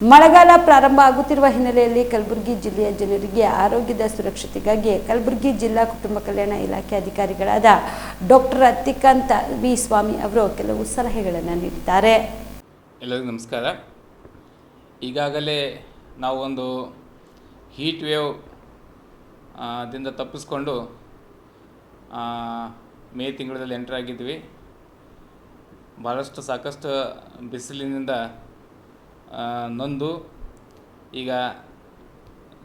ಮಳೆಗಾಲ ಪ್ರಾರಂಭ ಆಗುತ್ತಿರುವ ಹಿನ್ನೆಲೆಯಲ್ಲಿ ಕಲಬುರಗಿ ಜಿಲ್ಲೆಯ ಜನರಿಗೆ ಆರೋಗ್ಯದ ಸುರಕ್ಷತೆಗಾಗಿ ಕಲಬುರಗಿ ಜಿಲ್ಲಾ ಕುಟುಂಬ ಕಲ್ಯಾಣ ಇಲಾಖೆ ಅಧಿಕಾರಿಗಳಾದ ಡಾಕ್ಟರ್ ಅತ್ತಿಕಾಂತ ವಿ ಸ್ವಾಮಿ ಅವರು ಕೆಲವು ಸಲಹೆಗಳನ್ನು ನೀಡಿದ್ದಾರೆ. ಎಲ್ಲರಿಗೂ ನಮಸ್ಕಾರ. ಈಗಾಗಲೇ ನಾವು ಒಂದು ಹೀಟ್ ವೇವ್ ದಿಂದ ತಪ್ಪಿಸ್ಕೊಂಡು ಮೇ ತಿಂಗಳಲ್ಲಿ ಎಂಟರ್ ಆಗಿದ್ವಿ. ಸಾಕಷ್ಟು ಬಿಸಿಲಿನಿಂದ ನೊಂದು ಈಗ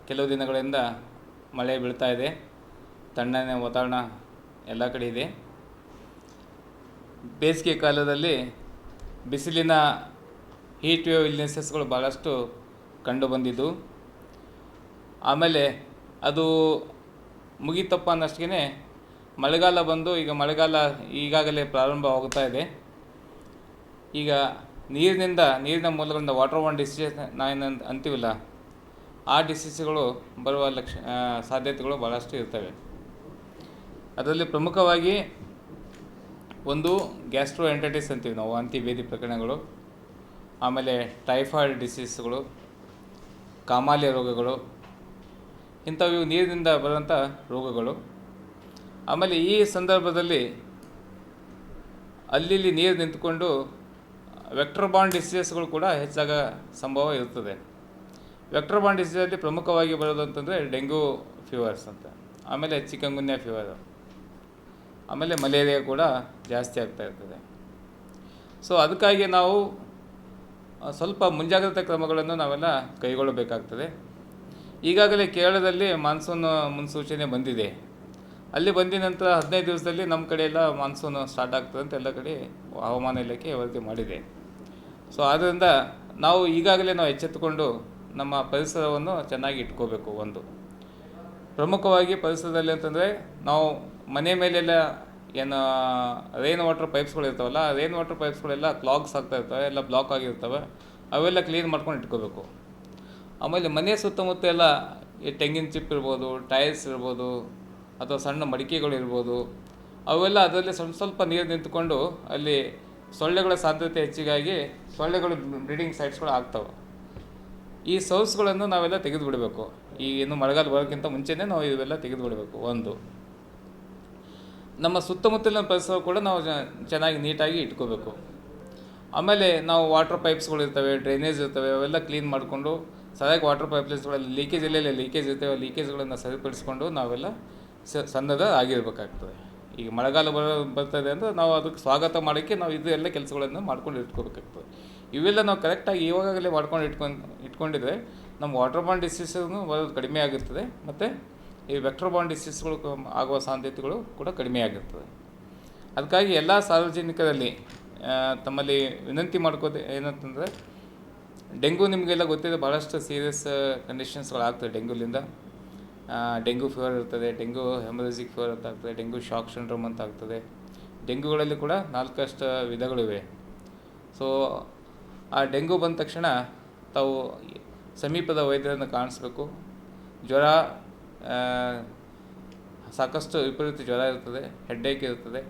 ಕೆಲವು ದಿನಗಳಿಂದ ಮಳೆ ಬೀಳ್ತಾ ಇದೆ. ತಣ್ಣನೆ ವಾತಾವರಣ ಎಲ್ಲ ಕಡೆ ಇದೆ. ಬೇಸಿಗೆ ಕಾಲದಲ್ಲಿ ಬಿಸಿಲಿನ ಹೀಟ್ ವೇವ್ ಇಲ್ನೆಸಸ್ಗಳು ಭಾಳಷ್ಟು ಕಂಡು ಬಂದಿದ್ದು, ಆಮೇಲೆ ಅದು ಮುಗಿತಪ್ಪ ಅನ್ನಷ್ಟೇ ಮಳೆಗಾಲ ಬಂದು ಈಗ ಮಳೆಗಾಲ ಈಗಾಗಲೇ ಪ್ರಾರಂಭವಾಗುತ್ತಾ ಇದೆ. ಈಗ ನೀರಿನ ಮೂಲಗಳಿಂದ ವಾಟರ್ ಬಾರ್ನ್ ಡಿಸೀಸಸ್ ನಾವೇನು ಅಂತೀವಲ್ಲ, ಆ ಡಿಸೀಸ್ಗಳು ಬರುವ ಸಾಧ್ಯತೆಗಳು ಭಾಳಷ್ಟು ಇರ್ತವೆ. ಅದರಲ್ಲಿ ಪ್ರಮುಖವಾಗಿ ಒಂದು ಗ್ಯಾಸ್ಟ್ರೋಎಂಟರಿಟಿಸ್ ಅಂತೀವಿ ನಾವು, ವಾಂತಿ ಭೇದಿ ಪ್ರಕರಣಗಳು, ಆಮೇಲೆ ಟೈಫಾಯ್ಡ್ ಡಿಸೀಸ್ಗಳು, ಕಾಮಾಲೆ ರೋಗಗಳು, ಇಂಥವು ನೀರಿನಿಂದ ಬರುವಂಥ ರೋಗಗಳು. ಆಮೇಲೆ ಈ ಸಂದರ್ಭದಲ್ಲಿ ಅಲ್ಲಿ ನೀರು ನಿಂತುಕೊಂಡು ವೆಕ್ಟರ್ ಬಾರ್ನ್ ಡಿಸೀಸಸ್ಗಳು ಕೂಡ ಹೆಚ್ಚಾಗ ಸಂಭವ ಇರ್ತದೆ. ವೆಕ್ಟರ್ ಬಾರ್ನ್ ಡಿಸೀಸಲ್ಲಿ ಪ್ರಮುಖವಾಗಿ ಬರೋದು ಅಂತಂದರೆ ಡೆಂಗ್ಯೂ ಫೀವರ್ಸ್ ಅಂತ, ಆಮೇಲೆ ಚಿಕನ್ಗುನ್ಯಾ ಫೀವರ್, ಆಮೇಲೆ ಮಲೇರಿಯಾ ಕೂಡ ಜಾಸ್ತಿ ಆಗ್ತಾ ಇರ್ತದೆ. ಸೊ ಅದಕ್ಕಾಗಿ ನಾವು ಸ್ವಲ್ಪ ಮುಂಜಾಗ್ರತಾ ಕ್ರಮಗಳನ್ನು ನಾವೆಲ್ಲ ಕೈಗೊಳ್ಳಬೇಕಾಗ್ತದೆ. ಈಗಾಗಲೇ ಕೇರಳದಲ್ಲಿ ಮಾನ್ಸೂನ್ ಮುನ್ಸೂಚನೆ ಬಂದಿದೆ. ಅಲ್ಲಿ ಬಂದ ನಂತರ 15 ದಿವಸದಲ್ಲಿ ನಮ್ಮ ಕಡೆ ಎಲ್ಲ ಮಾನ್ಸೂನ್ ಸ್ಟಾರ್ಟ್ ಆಗ್ತದೆ ಅಂತ ಎಲ್ಲ ಕಡೆ ಹವಾಮಾನ ಇಲಾಖೆ ವರದಿ ಮಾಡಿದೆ. ಸೊ ಆದ್ದರಿಂದ ನಾವು ಈಗಾಗಲೇ ಎಚ್ಚೆತ್ತುಕೊಂಡು ನಮ್ಮ ಪರಿಸರವನ್ನು ಚೆನ್ನಾಗಿ ಇಟ್ಕೋಬೇಕು. ಒಂದು ಪ್ರಮುಖವಾಗಿ ಪರಿಸರದಲ್ಲಿ ಅಂತಂದರೆ ನಾವು ಮನೆ ಮೇಲೆಲ್ಲ ಏನು ರೈನ್ ವಾಟರ್ ಪೈಪ್ಸ್ಗಳು ಇರ್ತಾವಲ್ಲ, ಆ ರೈನ್ ವಾಟರ್ ಪೈಪ್ಸ್ಗಳೆಲ್ಲ ಕ್ಲಾಗ್ಸ್ ಆಗ್ತಾ ಇರ್ತವೆ, ಎಲ್ಲ ಬ್ಲಾಕ್ ಆಗಿರ್ತವೆ. ಅವೆಲ್ಲ ಕ್ಲೀನ್ ಮಾಡ್ಕೊಂಡು ಇಟ್ಕೋಬೇಕು. ಆಮೇಲೆ ಮನೆ ಸುತ್ತಮುತ್ತ ಎಲ್ಲ ಈ ತೆಂಗಿನ ಚಿಪ್ ಇರ್ಬೋದು, ಟೈರ್ಸ್ ಇರ್ಬೋದು, ಅಥವಾ ಸಣ್ಣ ಮಡಿಕೆಗಳು ಇರ್ಬೋದು, ಅವೆಲ್ಲ ಅದರಲ್ಲಿ ಸ್ವಲ್ಪ ನೀರು ನಿಂತುಕೊಂಡು ಅಲ್ಲಿ ಸೊಳ್ಳೆಗಳ ಸಾಧ್ಯತೆ ಹೆಚ್ಚಿಗಾಗಿ ಸೊಳ್ಳೆಗಳು ಬ್ರೀಡಿಂಗ್ ಸೈಟ್ಸ್ಗಳು ಆಗ್ತವೆ. ಈ ಸೋರ್ಸ್ಗಳನ್ನು ನಾವೆಲ್ಲ ತೆಗೆದು ಬಿಡಬೇಕು. ಈ ಇನ್ನು ಮಳೆಗಾಲ ಬರೋಕ್ಕಿಂತ ಮುಂಚೆನೇ ನಾವು ಇವೆಲ್ಲ ತೆಗೆದು ಬಿಡಬೇಕು. ಒಂದು ನಮ್ಮ ಸುತ್ತಮುತ್ತಲಿನ ಪರಿಸರ ಕೂಡ ನಾವು ಚೆನ್ನಾಗಿ ನೀಟಾಗಿ ಇಟ್ಕೋಬೇಕು. ಆಮೇಲೆ ನಾವು ವಾಟರ್ ಪೈಪ್ಸ್ಗಳು ಇರ್ತವೆ, ಡ್ರೈನೇಜ್ ಇರ್ತವೆ, ಅವೆಲ್ಲ ಕ್ಲೀನ್ ಮಾಡಿಕೊಂಡು ಸರಿಯಾಗಿ ವಾಟರ್ ಪೈಪ್ಲೈನ್ಸ್ಗಳಲ್ಲಿ ಲೀಕೇಜ್ ಲೀಕೇಜ್ ಇರ್ತವೆ, ಲೀಕೇಜ್ಗಳನ್ನು ಸರಿಪಡಿಸ್ಕೊಂಡು ನಾವೆಲ್ಲ ಸನ್ನದ್ಧ ಆಗಿರಬೇಕಾಗ್ತದೆ. ಈಗ ಮಳೆಗಾಲ ಬರ್ತದೆ ಅಂದರೆ ನಾವು ಅದಕ್ಕೆ ಸ್ವಾಗತ ಮಾಡೋಕ್ಕೆ ನಾವು ಇದು ಎಲ್ಲ ಕೆಲಸಗಳನ್ನು ಮಾಡ್ಕೊಂಡು ಇಟ್ಕೋಬೇಕಾಗ್ತದೆ. ಇವೆಲ್ಲ ನಾವು ಕರೆಕ್ಟಾಗಿ ಇವಾಗಲೇ ಮಾಡ್ಕೊಂಡು ಇಟ್ಕೊಂಡಿದ್ರೆ ನಮ್ಮ ವಾಟರ್ ಬಾರ್ನ್ ಡಿಸೀಸನ್ನು ಬರೋದು ಕಡಿಮೆ ಆಗಿರ್ತದೆ, ಮತ್ತು ಈ ವೆಕ್ಟರ್ ಬಾರ್ನ್ ಡಿಸೀಸ್ಗಳು ಆಗುವ ಸಾಧ್ಯತೆಗಳು ಕೂಡ ಕಡಿಮೆ ಆಗಿರ್ತದೆ. ಅದಕ್ಕಾಗಿ ಎಲ್ಲ ಸಾರ್ವಜನಿಕರಲ್ಲಿ ತಮ್ಮಲ್ಲಿ ವಿನಂತಿ ಮಾಡ್ಕೋದು ಏನಂತಂದರೆ, ಡೆಂಗ್ಯೂ ನಿಮಗೆಲ್ಲ ಗೊತ್ತಿದೆ, ಭಾಳಷ್ಟು ಸೀರಿಯಸ್ ಕಂಡೀಷನ್ಸ್ಗಳಾಗ್ತದೆ ಡೆಂಗ್ಯೂಲಿಂದ. ಡೆಂಗ್ಯೂ ಫೀವರ್ ಇರ್ತದೆ, ಡೆಂಗ್ಯೂ ಹೆಮರೇಜಿಕ್ ಫೀವರ್ ಅಂತ ಆಗ್ತದೆ, ಡೆಂಗ್ಯೂ ಶಾಕ್ ಸಿಂಡ್ರೋಮ್ ಅಂತ ಆಗ್ತದೆ. ಡೆಂಗ್ಯೂಗಳಲ್ಲಿ ಕೂಡ 4 ವಿಧಗಳಿವೆ. ಸೊ ಆ ಡೆಂಗ್ಯೂ ಬಂದ ತಕ್ಷಣ ತಾವು ಸಮೀಪದ ವೈದ್ಯರನ್ನು ಕಾಣಿಸ್ಬೇಕು. ಜ್ವರ, ಸಾಕಷ್ಟು ವಿಪರೀತ ಜ್ವರ ಇರ್ತದೆ, ಹೆಡ್ಏಕ್ ಇರ್ತದೆ,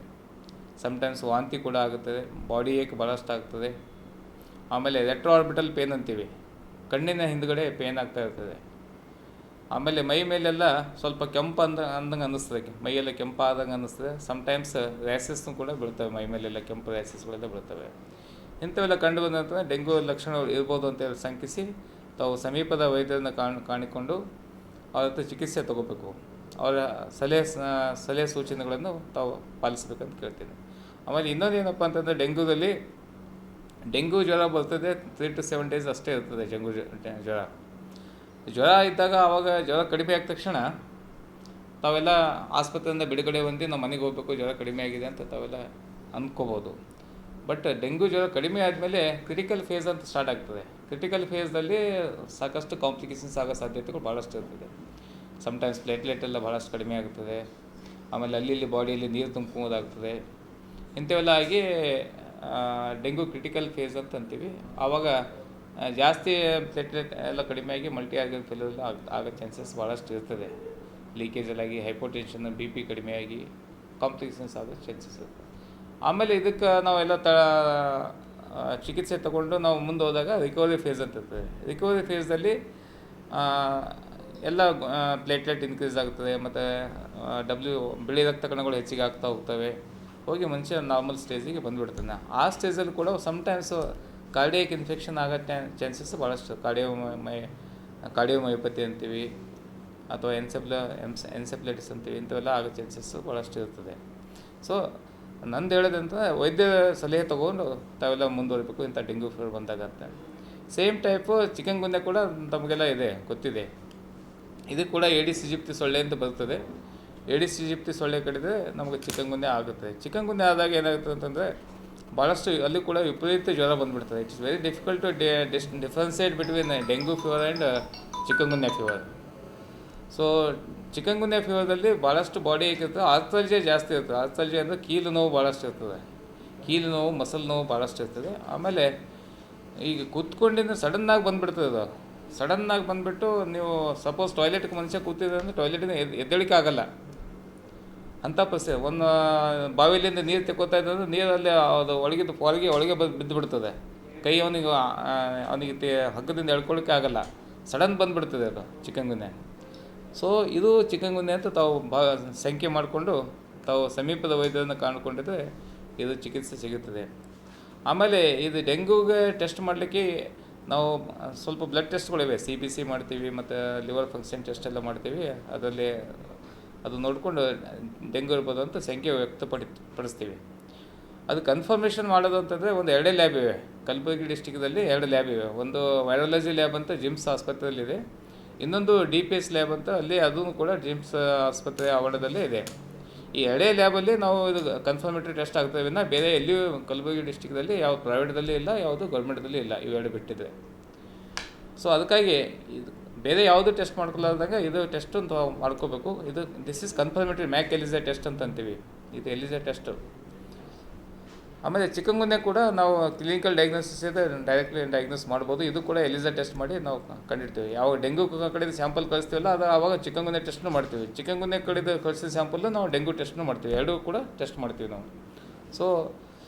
ಸಮ್ಟೈಮ್ಸ್ ವಾಂತಿ ಕೂಡ ಆಗುತ್ತದೆ, ಬಾಡಿ ಏಕ್ ಭಾಳಷ್ಟು ಆಗ್ತದೆ. ಆಮೇಲೆ ರೆಟ್ರೋ ಆರ್ಬಿಟಲ್ ಪೇನ್ ಅಂತೀವಿ, ಕಣ್ಣಿನ ಹಿಂದುಗಡೆ ಪೇನ್ ಆಗ್ತಾ ಇರ್ತದೆ. ಆಮೇಲೆ ಮೈ ಮೇಲೆಲ್ಲ ಸ್ವಲ್ಪ ಕೆಂಪು ಅಂದಂಗೆ ಅನ್ನಿಸ್ತದೆ, ಮೈಯೆಲ್ಲ ಕೆಂಪಾದಂಗೆ ಅನ್ನಿಸ್ತದೆ. ಸಮ್ಟೈಮ್ಸ್ ರ್ಯಾಸಸ್ನು ಕೂಡ ಬೀಳ್ತವೆ, ಮೈ ಮೇಲೆಲ್ಲ ಕೆಂಪು ರ್ಯಾಸಸ್ಗಳೆಲ್ಲ ಬೀಳ್ತವೆ. ಇಂಥವೆಲ್ಲ ಕಂಡು ಬಂದಂತಂದರೆ ಡೆಂಗ್ಯೂ ಲಕ್ಷಣಗಳು ಇರ್ಬೋದು ಅಂತೇಳಿ ಶಂಕಿಸಿ ತಾವು ಸಮೀಪದ ವೈದ್ಯರನ್ನು ಕಾಣಿಕೊಂಡು ಅವ್ರ ಹತ್ರ ಚಿಕಿತ್ಸೆ ತೊಗೋಬೇಕು. ಅವರ ಸಲಹೆ ಸೂಚನೆಗಳನ್ನು ತಾವು ಪಾಲಿಸಬೇಕಂತ ಕೇಳ್ತೀನಿ. ಆಮೇಲೆ ಇನ್ನೊಂದೇನಪ್ಪ ಅಂತಂದರೆ, ಡೆಂಗ್ಯೂ ಜ್ವರ ಬರ್ತದೆ 3 to 7 days ಅಷ್ಟೇ ಇರ್ತದೆ ಜ್ವರ ಇದ್ದಾಗ. ಆವಾಗ ಜ್ವರ ಕಡಿಮೆ ಆದ ತಕ್ಷಣ ತಾವೆಲ್ಲ ಆಸ್ಪತ್ರೆಯಿಂದ ಬಿಡುಗಡೆ ಹೊಂದಿ ನಾವು ಮನೆಗೆ ಹೋಗಬೇಕು, ಜ್ವರ ಕಡಿಮೆ ಆಗಿದೆ ಅಂತ ತಾವೆಲ್ಲ ಅಂದ್ಕೋಬೋದು. ಬಟ್ ಡೆಂಗ್ಯೂ ಜ್ವರ ಕಡಿಮೆ ಆದಮೇಲೆ ಕ್ರಿಟಿಕಲ್ ಫೇಸ್ ಅಂತ ಸ್ಟಾರ್ಟ್ ಆಗ್ತದೆ. ಕ್ರಿಟಿಕಲ್ ಫೇಸ್ದಲ್ಲಿ ಸಾಕಷ್ಟು ಕಾಂಪ್ಲಿಕೇಶನ್ಸ್ ಆಗೋ ಸಾಧ್ಯತೆಗಳು ಭಾಳಷ್ಟು ಇರ್ತದೆ. ಸಮ್ಟೈಮ್ಸ್ ಪ್ಲೇಟ್ಲೆಟ್ ಎಲ್ಲ ಭಾಳಷ್ಟು ಕಡಿಮೆ ಆಗ್ತದೆ. ಆಮೇಲೆ ಅಲ್ಲಿ ಬಾಡಿಯಲ್ಲಿ ನೀರು ತುಂಬ್ಕೋದಾಗ್ತದೆ. ಇಂಥವೆಲ್ಲ ಆಗಿ ಡೆಂಗ್ಯೂ ಕ್ರಿಟಿಕಲ್ ಫೇಸ್ ಅಂತ ಅಂತೀವಿ. ಆವಾಗ ಜಾಸ್ತಿ ಪ್ಲೇಟ್ಲೆಟ್ ಎಲ್ಲ ಕಡಿಮೆ ಆಗಿ ಮಲ್ಟಿ ಆರ್ಗನ್ ಫೇಲ್ಯೂರ್ ಆಗೋ ಚಾನ್ಸಸ್ ಭಾಳಷ್ಟು ಇರ್ತದೆ. ಲೀಕೇಜಲ್ಲಾಗಿ ಹೈಪೋಟೆನ್ಷನ್, BP ಕಡಿಮೆಯಾಗಿ ಕಾಂಪ್ಲಿಕೇಶನ್ಸ್ ಆಗೋ ಚಾನ್ಸಸ್ ಇರ್ತದೆ. ಆಮೇಲೆ ಇದಕ್ಕೆ ನಾವೆಲ್ಲ ಚಿಕಿತ್ಸೆ ತಗೊಂಡು ನಾವು ಮುಂದೆ ಹೋದಾಗ ರಿಕವರಿ ಫೇಸ್ ಅಂತ ಇರ್ತದೆ. ರಿಕವರಿ ಫೇಸಲ್ಲಿ ಎಲ್ಲ ಪ್ಲೇಟ್ಲೆಟ್ ಇನ್ಕ್ರೀಸ್ ಆಗ್ತದೆ, ಮತ್ತು ಬಿಳಿ ರಕ್ತ ಕಣಗಳು ಹೆಚ್ಚಿಗೆ ಆಗ್ತಾ ಹೋಗ್ತವೆ, ಹೋಗಿ ಮನುಷ್ಯ ನಾರ್ಮಲ್ ಸ್ಟೇಜಿಗೆ ಬಂದುಬಿಡ್ತಾನೆ. ಆ ಸ್ಟೇಜಲ್ಲಿ ಕೂಡ ಸಮ್ಟೈಮ್ಸು ಕಾರ್ಡಿಯಕ್ ಇನ್ಫೆಕ್ಷನ್ ಆಗೋ ಚಾನ್ಸಸ್ ಭಾಳಷ್ಟು. ಕಾರ್ಡಿಯೋಮಯೋಪತಿ ಅಂತೀವಿ, ಅಥವಾ ಎನ್ಸೆಫ್ಲೈಟಿಸ್ ಅಂತೀವಿ, ಇಂಥವೆಲ್ಲ ಆಗೋ ಚಾನ್ಸಸ್ಸು ಭಾಳಷ್ಟು ಇರ್ತದೆ. ಸೊ ನಂದು ಹೇಳೋದಂತ ವೈದ್ಯ ಸಲಹೆ ತೊಗೊಂಡು ತಾವೆಲ್ಲ ಮುಂದುವರಿಬೇಕು ಇಂಥ ಡೆಂಗ್ಯೂ ಫೀವರ್ ಬಂದಾಗ ಅಂತ. ಸೇಮ್ ಟೈಪು ಚಿಕನ್ಗುನ್ಯಾ ಕೂಡ ತಮಗೆಲ್ಲ ಗೊತ್ತಿದೆ. ಇದು ಕೂಡ ಏಡಿಸ್ ಈಜಿಪ್ತಿ ಸೊಳ್ಳೆ ಅಂತ ಬರ್ತದೆ. ಏಡಿಸ್ ಈಜಿಪ್ತಿ ಸೊಳ್ಳೆ ಕಡಿದ್ರೆ ನಮಗೆ ಚಿಕನ್ಗುನ್ಯಾ ಆಗುತ್ತೆ. ಚಿಕನ್ಗುನ್ಯಾ ಆದಾಗ ಏನಾಗುತ್ತೆ ಅಂತಂದರೆ ಭಾಳಷ್ಟು ಅಲ್ಲಿ ಕೂಡ ವಿಪರೀತ ಜ್ವರ ಬಂದುಬಿಡ್ತದೆ. It's very difficult to differentiate between dengue fever and chikungunya fever. So chikungunya ಫೀವರ್ದಲ್ಲಿ ಭಾಳಷ್ಟು ಬಾಡಿ ಹೇಗಿರ್ತದೆ, ಆರ್ಥಲ್ಜಿಯಾ ಜಾಸ್ತಿ ಇರ್ತದೆ. ಆರ್ಥಲ್ಜಿಯಾ ಅಂದರೆ ಕೀಲು ನೋವು ಭಾಳಷ್ಟು ಇರ್ತದೆ. ಕೀಲು ನೋವು, ಮಸಲ್ ನೋವು ಭಾಳಷ್ಟು ಇರ್ತದೆ. ಆಮೇಲೆ ಈಗ ಕೂತ್ಕೊಂಡಿಂದ ಸಡನ್ನಾಗಿ ಬಂದುಬಿಡ್ತದೆ. ಅದು ಸಡನ್ನಾಗಿ ಬಂದುಬಿಟ್ಟು ನೀವು ಸಪೋಸ್ ಟಾಯ್ಲೆಟ್ಗೆ ಮನುಷ್ಯ ಕೂತಿದ್ರೆ ಅಂದರೆ ಟಾಯ್ಲೆಟಿಂದ ಎದ್ದೇಳಿಕೆ ಆಗೋಲ್ಲ ಅಂಥ ಪರಿಸ್ಥಿತಿ. ಒಂದು ಬಾವಿಲಿಂದ ನೀರು ತೆಕ್ಕೋತಾ ಇದ್ದಂದ್ರೆ ನೀರಲ್ಲಿ ಅದು ಒಳಗೆ ಬಿದ್ದು ಬಿಡ್ತದೆ. ಕೈ ಅವನಿಗೆ ಹಗ್ಗದಿಂದ ಎಳ್ಕೊಳ್ಳೋಕ್ಕೆ ಆಗೋಲ್ಲ, ಸಡನ್ ಬಂದುಬಿಡ್ತದೆ ಅದು ಚಿಕನ್ಗುನ್ಯಾ. ಸೊ ಇದು ಚಿಕನ್ಗುನ್ಯಾ ಅಂತ ತಾವು ಸಂಖ್ಯೆ ಮಾಡಿಕೊಂಡು ತಾವು ಸಮೀಪದ ವೈದ್ಯರನ್ನು ಕಾಣ್ಕೊಂಡಿದ್ರೆ ಇದು ಚಿಕಿತ್ಸೆ ಸಿಗುತ್ತದೆ. ಆಮೇಲೆ ಇದು ಡೆಂಗ್ಯೂಗೆ ಟೆಸ್ಟ್ ಮಾಡಲಿಕ್ಕೆ ನಾವು ಸ್ವಲ್ಪ ಬ್ಲಡ್ ಟೆಸ್ಟ್ಗಳಿವೆ. CBC ಮಾಡ್ತೀವಿ, ಮತ್ತು ಲಿವರ್ ಫಂಕ್ಷನ್ ಟೆಸ್ಟ್ ಎಲ್ಲ ಮಾಡ್ತೀವಿ. ಅದರಲ್ಲಿ ಅದು ನೋಡಿಕೊಂಡು ಡೆಂಗ್ಯೂ ಇರ್ಬೋದು ಅಂತ ಸಂಖ್ಯೆ ವ್ಯಕ್ತಪಡಿಸ್ತೀವಿ. ಅದು ಕನ್ಫರ್ಮೇಷನ್ ಮಾಡೋದು ಅಂತಂದರೆ ಒಂದು 2 ಲ್ಯಾಬ್ ಇವೆ. ಕಲಬುರಗಿ ಡಿಸ್ಟಿಕ್ದಲ್ಲಿ 2 ಲ್ಯಾಬ್ ಇವೆ. ಒಂದು ವೈರಾಲಜಿ ಲ್ಯಾಬ್ ಅಂತ ಜಿಮ್ಸ್ ಆಸ್ಪತ್ರೆಯಲ್ಲಿದೆ, ಇನ್ನೊಂದು DPS ಲ್ಯಾಬ್ ಅಂತ ಅಲ್ಲಿ ಅದೂ ಕೂಡ ಜಿಮ್ಸ್ ಆಸ್ಪತ್ರೆ ಆವರಣದಲ್ಲೇ ಇದೆ. ಈ 2 ಲ್ಯಾಬಲ್ಲಿ ನಾವು ಇದು ಕನ್ಫರ್ಮೇಟರಿ ಟೆಸ್ಟ್ ಆಗ್ತವೆ. ಬೇರೆ ಎಲ್ಲಿಯೂ ಕಲಬುರಗಿ ಡಿಸ್ಟಿಕ್ದಲ್ಲಿ ಯಾವ ಪ್ರೈವೇಟ್ದಲ್ಲಿ ಇಲ್ಲ, ಯಾವುದು ಗೌರ್ಮೆಂಟ್ದಲ್ಲಿ ಇಲ್ಲ, ಇವೆರಡು ಬಿಟ್ಟಿದೆ. ಸೊ ಅದಕ್ಕಾಗಿ ಇದು ಬೇರೆ ಯಾವುದು ಟೆಸ್ಟ್ ಮಾಡ್ಕೊಳ್ಳಾರ್ದಾಗ ಇದು ಟೆಸ್ಟ್ ಅಂತ ಮಾಡ್ಕೋಬೇಕು. This is confirmatory MAC ELISA test ಅಂತ ಅಂತೀವಿ. ಇದು ಎಲಿಸಾ ಟೆಸ್ಟು. ಆಮೇಲೆ ಚಿಕನ್ಗುನ್ಯಾ ಕೂಡ ನಾವು ಕ್ಲಿನಿಕಲ್ ಡಯಾಗ್ನೋಸಿಸ್ ಇದೆ, ಡೈರೆಕ್ಟ್ಲಿ ಡಯಾಗ್ನೋಸ್ ಮಾಡ್ಬೋದು. ಇದು ಕೂಡ ಎಲಿಸಾ ಟೆಸ್ಟ್ ಮಾಡಿ ನಾವು ಕಂಡಿಡ್ತೀವಿ. ಯಾವ ಡೆಂಗ್ಯೂ ಕಡೆದು ಸ್ಯಾಂಪಲ್ ಕಳಿಸ್ತೀವಲ್ಲ ಅದು ಆವಾಗ ಚಿಕನ್ಗುನ್ಯಾ ಟೆಸ್ಟ್ನು ಮಾಡ್ತೀವಿ. ಚಿಕನ್ಗುನ್ಯಾ ಕಡೆದು ಕಳಿಸಿದ ಸ್ಯಾಂಪಲ್ಲು ನಾವು ಡೆಂಗ್ಯೂ ಟೆಸ್ಟ್ನು ಮಾಡ್ತೀವಿ. ಎರಡೂ ಕೂಡ ಟೆಸ್ಟ್ ಮಾಡ್ತೀವಿ ನಾವು. ಸೊ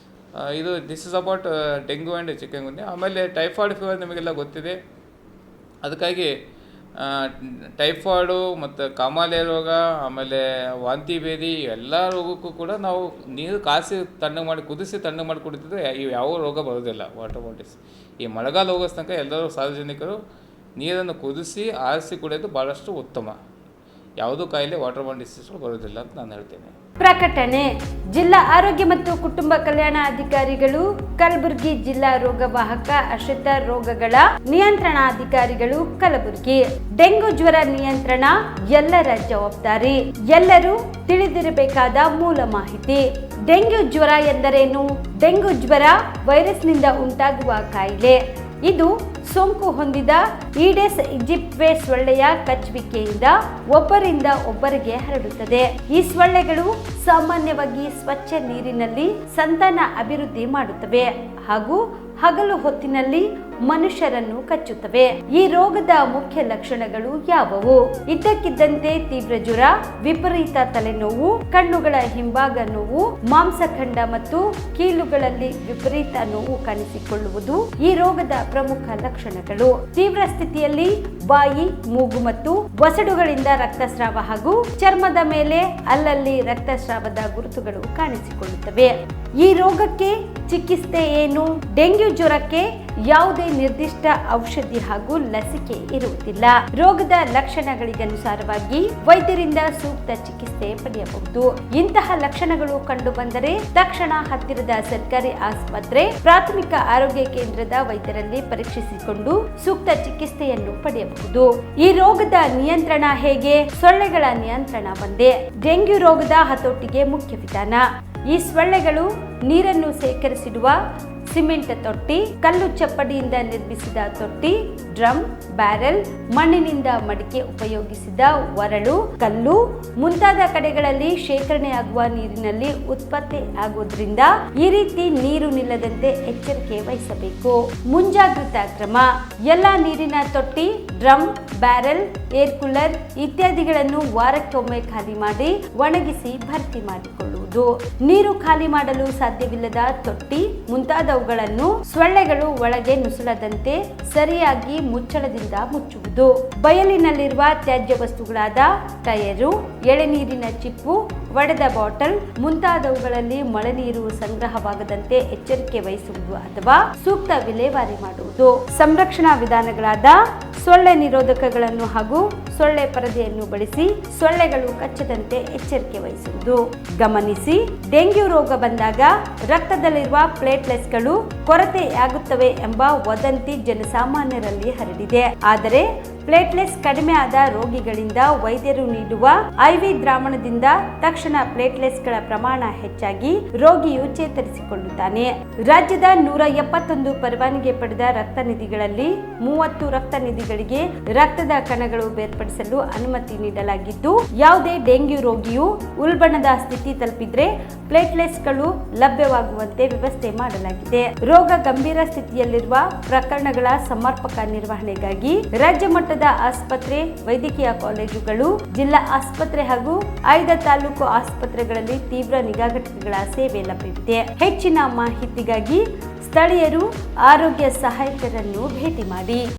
ಇದು this is about dengue and chikungunya. ಆಮೇಲೆ ಟೈಫಾಯ್ಡ್ ಫೀವರ್ ನಿಮಗೆಲ್ಲ ಗೊತ್ತಿದೆ. ಅದಕ್ಕಾಗಿ ಟೈಫಾಯ್ಡು ಮತ್ತು ಕಾಮಾಲೆ ರೋಗ, ಆಮೇಲೆ ವಾಂತಿ ಭೇದಿ, ಎಲ್ಲ ರೋಗಕ್ಕೂ ಕೂಡ ನಾವು ನೀರು ಕಾಸಿ ತಣ್ಣಗೆ ಮಾಡಿ ಕುದಿಸಿ ತಣ್ಣಗೆ ಮಾಡಿ ಕುಡಿತಿದ್ರೆ ಇವು ಯಾವ ರೋಗ ಬರೋದಿಲ್ಲ. ವಾಟರ್ ಬಾಟೀಸ್ ಈ ಮಳೆಗಾಲ ಹೋಗೋ ತನಕ ಎಲ್ಲರೂ ಸಾರ್ವಜನಿಕರು ನೀರನ್ನು ಕುದಿಸಿ ಆರಿಸಿ ಕುಡಿಯೋದು ಭಾಳಷ್ಟು ಉತ್ತಮ. ಯಾವುದೂ ಕಾಯಿಲೆ ವಾಟರ್ ಬಾರ್ನ್ ಡಿಸೀಸ್ಗಳು ಬರೋದಿಲ್ಲ ಅಂತ ನಾನು ಹೇಳ್ತೇನೆ. ಪ್ರಕಟಣೆ. ಜಿಲ್ಲಾ ಆರೋಗ್ಯ ಮತ್ತು ಕುಟುಂಬ ಕಲ್ಯಾಣ ಅಧಿಕಾರಿಗಳು, ಕಲಬುರಗಿ ಜಿಲ್ಲಾ ರೋಗವಾಹಕ ಆಶ್ರಿತ ರೋಗಗಳ ನಿಯಂತ್ರಣಾಧಿಕಾರಿಗಳು, ಕಲಬುರಗಿ. ಡೆಂಗು ಜ್ವರ ನಿಯಂತ್ರಣ ಎಲ್ಲರ ಜವಾಬ್ದಾರಿ. ಎಲ್ಲರೂ ತಿಳಿದಿರಬೇಕಾದ ಮೂಲ ಮಾಹಿತಿ. ಡೆಂಗ್ಯೂ ಜ್ವರ ಎಂದರೇನು? ಡೆಂಗು ಜ್ವರ ವೈರಸ್ನಿಂದ ಉಂಟಾಗುವ ಕಾಯಿಲೆ. ಇದು ಸೋಂಕು ಹೊಂದಿದ ಈಡೆಸ್ ಈಜಿಪ್ಟಿ ಸೊಳ್ಳೆಯ ಕಚ್ಚುವಿಕೆಯಿಂದ ಒಬ್ಬರಿಂದ ಒಬ್ಬರಿಗೆ ಹರಡುತ್ತದೆ. ಈ ಸೊಳ್ಳೆಗಳು ಸಾಮಾನ್ಯವಾಗಿ ಸ್ವಚ್ಛ ನೀರಿನಲ್ಲಿ ಸಂತಾನ ಅಭಿವೃದ್ಧಿ ಮಾಡುತ್ತವೆ ಹಾಗೂ ಹಗಲು ಹೊತ್ತಿನಲ್ಲಿ ಮನುಷ್ಯರನ್ನು ಕಚ್ಚುತ್ತವೆ. ಈ ರೋಗದ ಮುಖ್ಯ ಲಕ್ಷಣಗಳು ಯಾವುವು? ಇದ್ದಕ್ಕಿದ್ದಂತೆ ತೀವ್ರ ಜ್ವರ, ವಿಪರೀತ ತಲೆನೋವು, ಕಣ್ಣುಗಳ ಹಿಂಭಾಗ ನೋವು, ಮಾಂಸಖಂಡ ಮತ್ತು ಕೀಲುಗಳಲ್ಲಿ ವಿಪರೀತ ನೋವು ಕಾಣಿಸಿಕೊಳ್ಳುವುದು ಈ ರೋಗದ ಪ್ರಮುಖ ಲಕ್ಷಣಗಳು. ತೀವ್ರ ಸ್ಥಿತಿಯಲ್ಲಿ ಬಾಯಿ, ಮೂಗು ಮತ್ತು ವಸಡುಗಳಿಂದ ರಕ್ತಸ್ರಾವ ಹಾಗೂ ಚರ್ಮದ ಮೇಲೆ ಅಲ್ಲಲ್ಲಿ ರಕ್ತಸ್ರಾವದ ಗುರುತುಗಳು ಕಾಣಿಸಿಕೊಳ್ಳುತ್ತವೆ. ಈ ರೋಗಕ್ಕೆ ಚಿಕಿತ್ಸೆ ಏನು? ಡೆಂಗ್ಯೂ ಜ್ವರಕ್ಕೆ ಯಾವುದೇ ನಿರ್ದಿಷ್ಟ ಔಷಧಿ ಹಾಗೂ ಲಸಿಕೆ ಇರುವುದಿಲ್ಲ. ರೋಗದ ಲಕ್ಷಣಗಳಿಗನುಸಾರವಾಗಿ ವೈದ್ಯರಿಂದ ಸೂಕ್ತ ಚಿಕಿತ್ಸೆ ಪಡೆಯಬಹುದು. ಇಂತಹ ಲಕ್ಷಣಗಳು ಕಂಡು ಬಂದರೆ ತಕ್ಷಣ ಹತ್ತಿರದ ಸರ್ಕಾರಿ ಆಸ್ಪತ್ರೆ, ಪ್ರಾಥಮಿಕ ಆರೋಗ್ಯ ಕೇಂದ್ರದ ವೈದ್ಯರಲ್ಲಿ ಪರೀಕ್ಷಿಸಿಕೊಂಡು ಸೂಕ್ತ ಚಿಕಿತ್ಸೆಯನ್ನು ಪಡೆಯಬಹುದು. ಈ ರೋಗದ ನಿಯಂತ್ರಣ ಹೇಗೆ? ಸೊಳ್ಳೆಗಳ ನಿಯಂತ್ರಣ ಒಂದೇ. ಡೆಂಗ್ಯೂ ರೋಗದ ಹತೋಟಿಗೆ ಮುಖ್ಯ ವಿಧಾನ. ಈ ಸೊಳ್ಳೆಗಳು ನೀರನ್ನು ಸೇಕರಿಸಿಡುವ ಸಿಮೆಂಟ್ ತೊಟ್ಟಿ, ಕಲ್ಲು ಚಪ್ಪಡಿಯಿಂದ ನಿರ್ಮಿಸಿದ ತೊಟ್ಟಿ, ಡ್ರಮ್, ಬ್ಯಾರೆಲ್, ಮಣ್ಣಿನಿಂದ ಮಡಿಕೆ ಉಪಯೋಗಿಸಿದ ಒರಳು, ಕಲ್ಲು ಮುಂತಾದ ಕಡೆಗಳಲ್ಲಿ ಶೇಖರಣೆಯಾಗುವ ನೀರಿನಲ್ಲಿ ಉತ್ಪತ್ತಿ ಆಗುವುದರಿಂದ ಈ ರೀತಿ ನೀರು ನಿಲ್ಲದಂತೆ ಎಚ್ಚರಿಕೆ ವಹಿಸಬೇಕು. ಮುಂಜಾಗ್ರತಾ ಕ್ರಮ: ಎಲ್ಲ ನೀರಿನ ತೊಟ್ಟಿ, ಡ್ರಮ್, ಬ್ಯಾರೆಲ್, ಏರ್ ಕೂಲರ್ ಇತ್ಯಾದಿಗಳನ್ನು ವಾರಕ್ಕೊಮ್ಮೆ ಖಾಲಿ ಮಾಡಿ ಒಣಗಿಸಿ ಭರ್ತಿ ಮಾಡಿಕೊಳ್ಳುವುದು. ಮಾಡುವುದು, ನೀರು ಖಾಲಿ ಮಾಡಲು ಸಾಧ್ಯವಿಲ್ಲದ ತೊಟ್ಟಿ ಮುಂತಾದವುಗಳನ್ನು ಸೊಳ್ಳೆಗಳು ಒಳಗೆ ನುಸುಳದಂತೆ ಸರಿಯಾಗಿ ಮುಚ್ಚಳದಿಂದ ಮುಚ್ಚುವುದು, ಬಯಲಿನಲ್ಲಿರುವ ತ್ಯಾಜ್ಯ ವಸ್ತುಗಳಾದ ಟಯರು, ಎಳೆನೀರಿನ ಚಿಪ್ಪು, ಒಡೆದ ಬಾಟಲ್ ಮುಂತಾದವುಗಳಲ್ಲಿ ಮಳೆ ನೀರು ಸಂಗ್ರಹವಾಗದಂತೆ ಎಚ್ಚರಿಕೆ ವಹಿಸುವುದು ಅಥವಾ ಸೂಕ್ತ ವಿಲೇವಾರಿ ಮಾಡುವುದು, ಸಂರಕ್ಷಣಾ ವಿಧಾನಗಳಾದ ಸೊಳ್ಳೆ ನಿರೋಧಕಗಳನ್ನು ಹಾಗೂ ಸೊಳ್ಳೆ ಪರದೆಯನ್ನು ಬಳಸಿ ಸೊಳ್ಳೆಗಳು ಕಚ್ಚದಂತೆ ಎಚ್ಚರಿಕೆ ವಹಿಸುವುದು. ಗಮನಿಸಿ, ಡೆಂಗ್ಯೂ ರೋಗ ಬಂದಾಗ ರಕ್ತದಲ್ಲಿರುವ ಪ್ಲೇಟ್ಲೆಟ್ಸ್ಗಳು ಕೊರತೆಯಾಗುತ್ತವೆ ಎಂಬ ವದಂತಿ ಜನಸಾಮಾನ್ಯರಲ್ಲಿ ಹರಡಿದೆ. ಆದರೆ ಪ್ಲೇಟ್ಲೆಟ್ಸ್ ಕಡಿಮೆ ಆದ ರೋಗಿಗಳಿಂದ ವೈದ್ಯರು ನೀಡುವ ಐವಿ ದ್ರಾವಣದಿಂದ ತಕ್ಷಣ ಪ್ಲೇಟ್ಲೆಟ್ಸ್ಗಳ ಪ್ರಮಾಣ ಹೆಚ್ಚಾಗಿ ರೋಗಿಯು ಚೇತರಿಸಿಕೊಳ್ಳುತ್ತಾನೆ. ರಾಜ್ಯದ 171 ಪರವಾನಗಿ ಪಡೆದ ರಕ್ತ ನಿಧಿಗಳಲ್ಲಿ 30 ರಕ್ತ ನಿಧಿಗಳಿಗೆ ರಕ್ತದ ಕಣಗಳು ಬೇರ್ಪಡಿಸಲು ಅನುಮತಿ ನೀಡಲಾಗಿದ್ದು, ಯಾವುದೇ ಡೆಂಗ್ಯೂ ರೋಗಿಯು ಉಲ್ಬಣದ ಸ್ಥಿತಿ ತಲುಪಿದ್ರೆ ಪ್ಲೇಟ್ಲೆಟ್ಸ್ಗಳು ಲಭ್ಯವಾಗುವಂತೆ ವ್ಯವಸ್ಥೆ ಮಾಡಲಾಗಿದೆ. ರೋಗ ಗಂಭೀರ ಸ್ಥಿತಿಯಲ್ಲಿರುವ ಪ್ರಕರಣಗಳ ಸಮರ್ಪಕ ನಿರ್ವಹಣೆಗಾಗಿ ರಾಜ್ಯ ಮಟ್ಟದ ಆಸ್ಪತ್ರೆ, ವೈದ್ಯಕೀಯ ಕಾಲೇಜುಗಳು, ಜಿಲ್ಲಾ ಆಸ್ಪತ್ರೆ ಹಾಗೂ ಆಯ್ದ ತಾಲೂಕು ಆಸ್ಪತ್ರೆಗಳಲ್ಲಿ ತೀವ್ರ ನಿಗಾ ಘಟಕಗಳ ಸೇವೆ ಲಭ್ಯವಿದೆ. ಹೆಚ್ಚಿನ ಮಾಹಿತಿಗಾಗಿ ಸ್ಥಳೀಯರು ಆರೋಗ್ಯ ಸಹಾಯಕರನ್ನು ಭೇಟಿ ಮಾಡಿ.